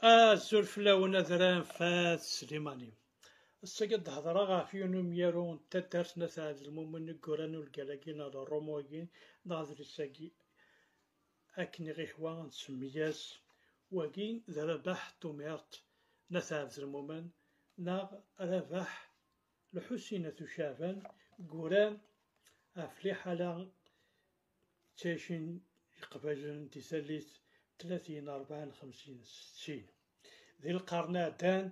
السلف فلاون أذران فات سليماني السجد هضرا غاف يونم يرون تدرسنا سعد المؤمن قرانو القلاقين على الروموين ناظر الساقي أكني غيحوان سمياس وقين ذا رباح توميرت نسعد المؤمن ناغ رباح لحسينة شعبان قران أفلح على تاشين قبل تسليت 30 40 50 60 ذي القرن دان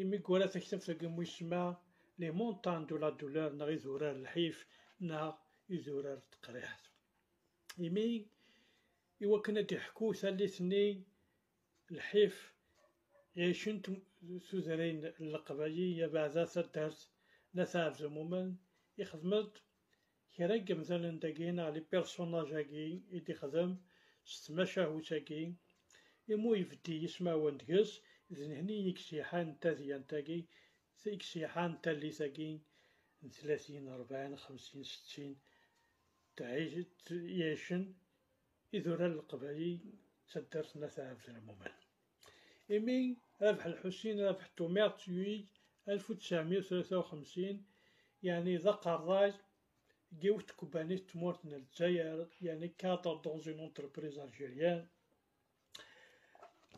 إمي قولا تكتب تقوم يسمى لي مونطان دولا دولار نا يزورار الحيف نا يزورار التقريحات إمي إوا كنا تحكو ثالثني الحيف يعيشن سوزرين القبايلية بعد ثدرت نثار زمومن يخدمت كراك مثلا داكينا لي بيرسوناجاكي يدي خدم ستماشا هوتاكي إمو يفدي يسمع وندقس إذن هني يكسيحان تاذيان تاكي يكسيحان تاليساكي 30 40 50 60 تعيش يعيشن إذورا القبايل تدرت نثار في المومن إمي ربح الحسين ربح توميرت 1953 يعني ذا الراي جوت كوباني تمورتنا الجزائر يعني كادر دون اون انتربريز الجيريان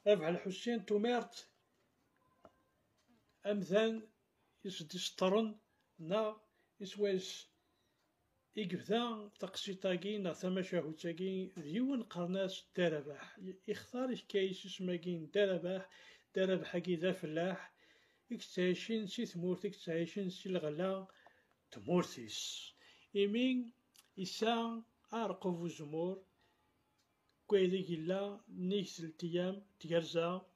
ربح الحسين توميرت أمثال يسدي سطرن نا يسواس إقبذا تقسيطاكي نا ثماشاهوتاكي ديون قرناس دارباح يختار كايس اسماكين دارباح كي ذا فلاح إكتايشين سي ثمورت إكتايشين سي الغلا تمورتيس إمين إسا أرقف الزمور كويلي كلا نيكس التيام تيرزا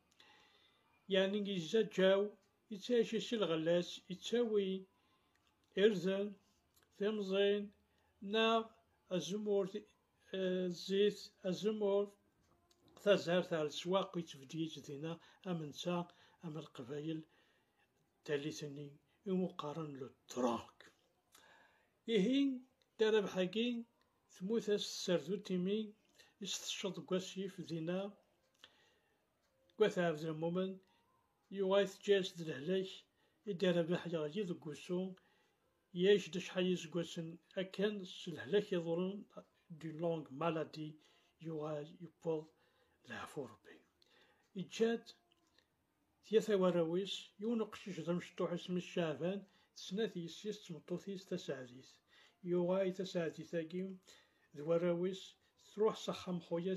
يعني إزا جاو يتعيش سي الغلاس يتساوي إرزان ثمزين نا الزمور الزيت الزمور تزهر تاع السواق يتفديج دينا أمنسا أم القبايل تاليثني ومقارن للتراك إهين دارب حاكي ثموث السردو تيمي يستشط قواسيف دينا قوث المومن يوايث جاز دلهلاك يدارب حاجة غادي ذكوسو ياش داش حيز قوسن أكن سلهلاك يضرن دي لونغ مالادي يوغال يبوض لعفو ربي إجاد ثلاثة وراويس يونقشش ذا مشطوح اسم الشعبان سنات يسيس تمطوثيس تسعديس يوغاي تسعديس ثاقيم ذو وراويس تروح صخم خويا